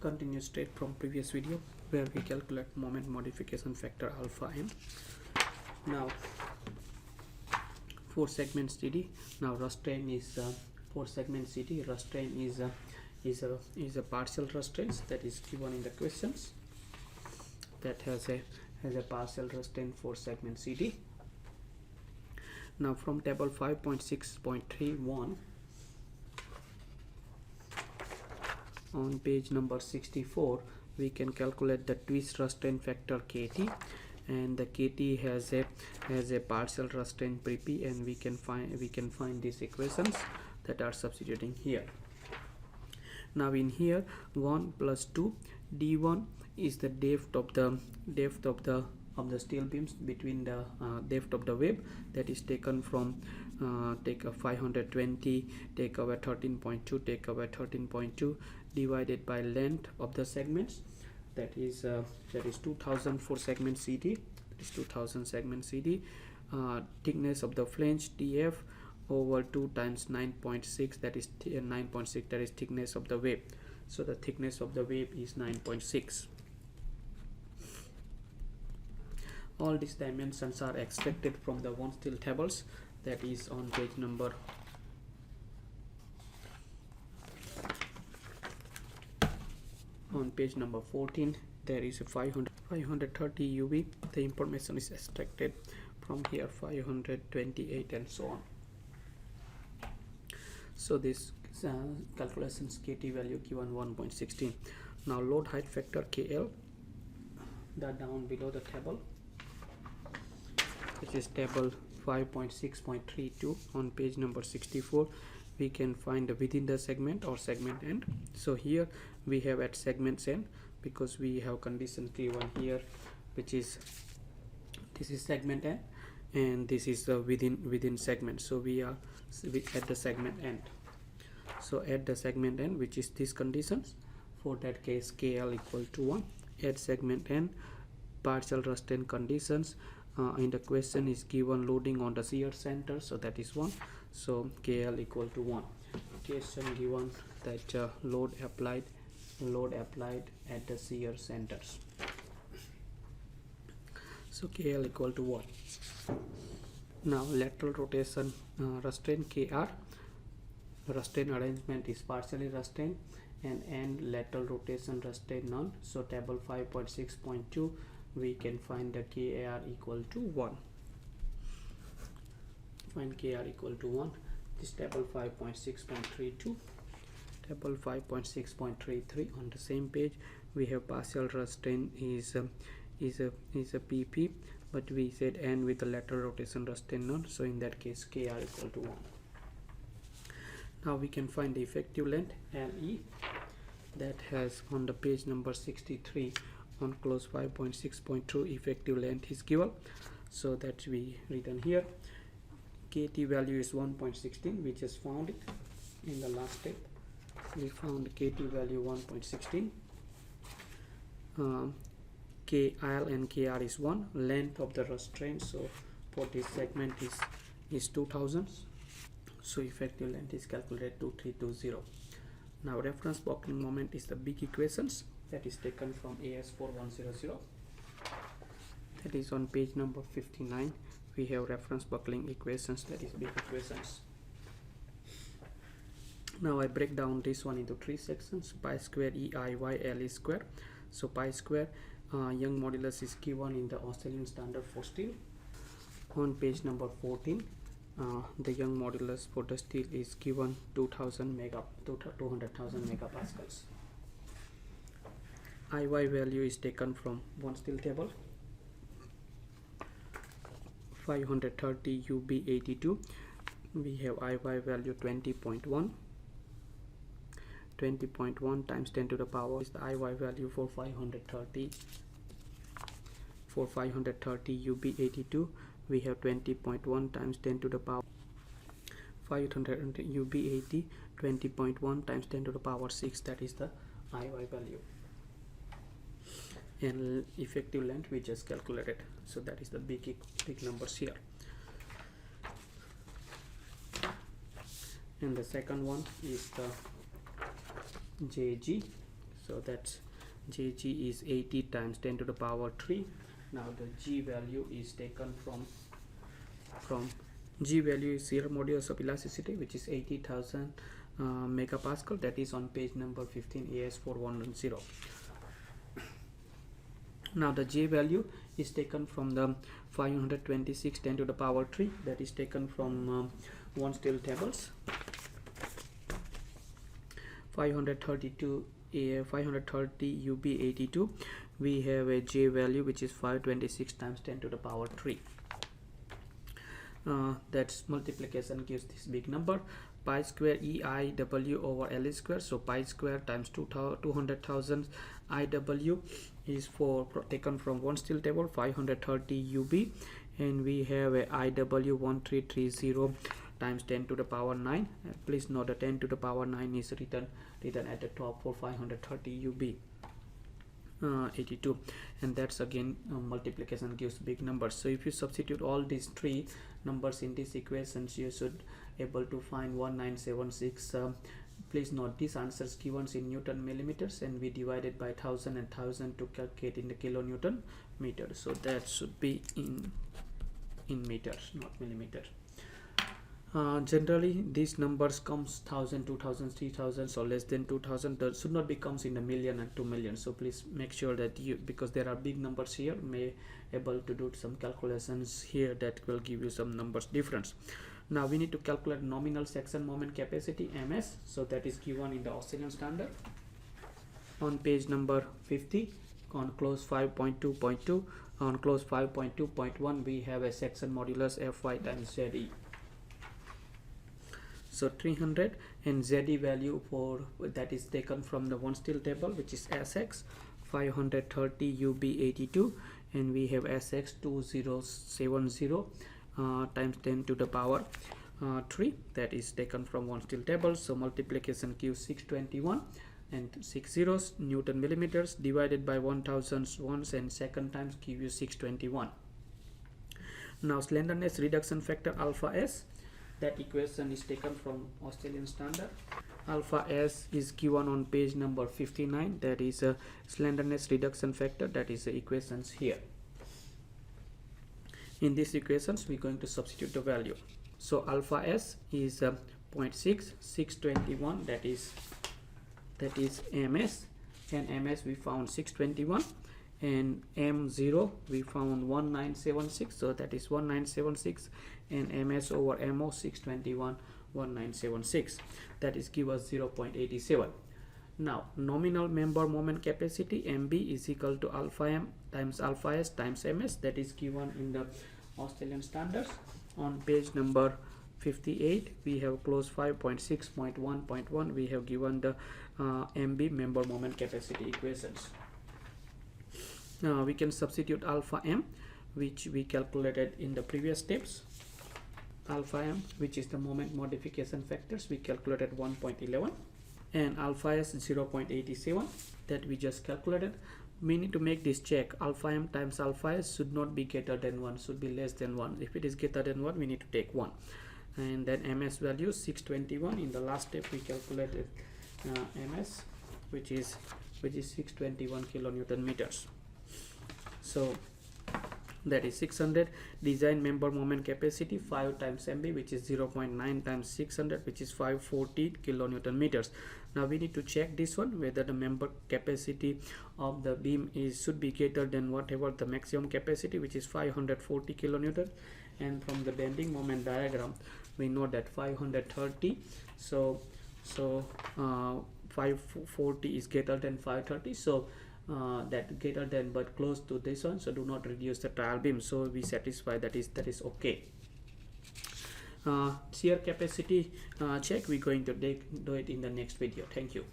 Continue straight from previous video where we calculate moment modification factor alpha m. Now 4 segment CD. Now restrain is 4 segment CD. Restrain is a partial restraint that is given in the questions, that has a partial restraint 4 segment CD. Now from table 5.6.31 on page number 64, we can calculate the twist restraint factor KT, and the KT has a partial restraint pre-P, and we can find these equations that are substituting here. Now in here 1 plus 2 d1 is the depth of the steel beams between the depth of the web, that is taken from take a 520, take away 13.2, take away 13.2 divided by length of the segments, that is 2000 for segment CD, that is 2000 segment CD. Thickness of the flange TF over 2 times 9.6, that is 9.6, that is thickness of the web. So the thickness of the web is 9.6. All these dimensions are extracted from the one steel tables, that is on page number on page number 14. There is a 530 UV. The information is extracted from here, 528 and so on. So this calculations KT value given 1.16. Now load height factor KL, that down below the table, which is table 5.6.32 on page number 64, we can find within the segment or segment end. So here we have at segments end, because we have condition given here, which is this is segment end and this is within segment. So we are at the segment end. So at the segment end, which is these conditions, for that case KL equal to 1. At segment end, partial restraint conditions, in the question is given loading on the shear center, so that is 1. So KL equal to 1. Question given that load applied at the shear centers. So KL equal to 1. Now lateral rotation restraint KR. Restraint arrangement is partially restrained, and end lateral rotation restraint none. So table 5.6.2, we can find the KR equal to 1. Find KR equal to 1. This table 5.6.32, table 5.6.33 on the same page, we have partial restraint is a PP, but we said end with the lateral rotation restraint none. So in that case KR equal to 1. Now we can find the effective length LE, that has on the page number 63 on close 5.6.2 effective length is given. So that we written here. KT value is 1.16. we just found it in the last step. We found KT value 1.16. KL and KR is 1. Length of the restraint, so for this segment is 2000. So effective length is calculated 2320. Now reference buckling moment is the big equations, that is taken from AS4100. That is on page number 59. We have reference buckling equations, that is big equations. Now I break down this one into 3 sections. Pi square EIY LE square. So pi square Young modulus is given in the Australian standard for steel. On page number 14, the Young modulus for the steel is given 200,000 megapascals. IY value is taken from one steel table. 530 UB82. We have IY value 20.1. 20.1 times 10 to the power is the IY value for 530. For 530 UB82, we have 20.1 times 10 to the power 500 UB80, 20.1 times 10 to the power 6, that is the IY value. And effective length we just calculated, so that is the big numbers here. And the second one is the JG. So that's Jg is 80 times 10 to the power 3. Now the G value is taken from G value is zero modulus of elasticity, which is 80,000 megapascal. That is on page number 15 AS4110. Now the J value is taken from the 526 10 to the power 3. That is taken from one steel tables. 530 UB82. We have a J value which is 526 times 10 to the power 3. That's multiplication gives this big number, pi square EIW over L square. So pi square times 200,000 IW is taken from one steel table, 530 UB, and we have a IW 1330 times 10 to the power 9. Please note the 10 to the power 9 is written at the top for 530 UB 82, and that's again multiplication gives big numbers. So if you substitute all these three numbers in these equations, you should able to find 1976. Please note these answers given in Newton millimeters, and we divided by 1000 and 1000 to calculate in the kilonewton meter. So that should be in meters, not millimeter. Generally these numbers comes 1000, 2000, 3000, so less than 2000. That should not be comes in the million and 2 million. So please make sure that you, because there are big numbers here, may able to do some calculations here that will give you some numbers difference. Now we need to calculate nominal section moment capacity, MS. So that is given in the Australian standard on page number 50 on clause 5.2.2. On clause 5.2.1 we have a section modulus Fy times Ze. So 300, and Ze value for that is taken from the one steel table, which is Sx 530 UB82, and we have Sx 2070 times 10 to the power 3. That is taken from one steel table. So multiplication gives 621 and 6 zeros Newton millimeters divided by 1000 once and second times give you 621. Now slenderness reduction factor alpha S, that equation is taken from Australian standard. Alpha S is given on page number 59. That is a slenderness reduction factor. That is the equations here. In these equations we're going to substitute the value. So alpha S is 0.6, 621, that is MS, and MS we found 621, and M0 we found 1976, so that is 1976, and MS over MO 621 1976, that is give us 0.87. Now nominal member moment capacity MB is equal to alpha M times alpha S times MS. That is given in the Australian standards on page number 58. We have clause 5.6.1.1. we have given the MB member moment capacity equations. Now we can substitute alpha M, which we calculated in the previous steps. Alpha M, which is the moment modification factors, we calculated 1.11, and alpha S 0.87 that we just calculated. We need to make this check. Alpha M times alpha S should not be greater than 1, should be less than 1. If it is greater than 1, we need to take 1. And then MS value 621. In the last step we calculated MS, which is 621 kilonewton meters. So that is 600. Design member moment capacity 5 times MB, which is 0.9 times 600, which is 540 kilonewton meters. Now we need to check this one, whether the member capacity of the beam should be greater than whatever the maximum capacity, which is 540 kilonewton. And from the bending moment diagram we know that 530, so 540 is greater than 530, so that greater than but close to this one, so do not reduce the trial beam, so we satisfy that is okay. Shear capacity check, we're going to do it in the next video. Thank you.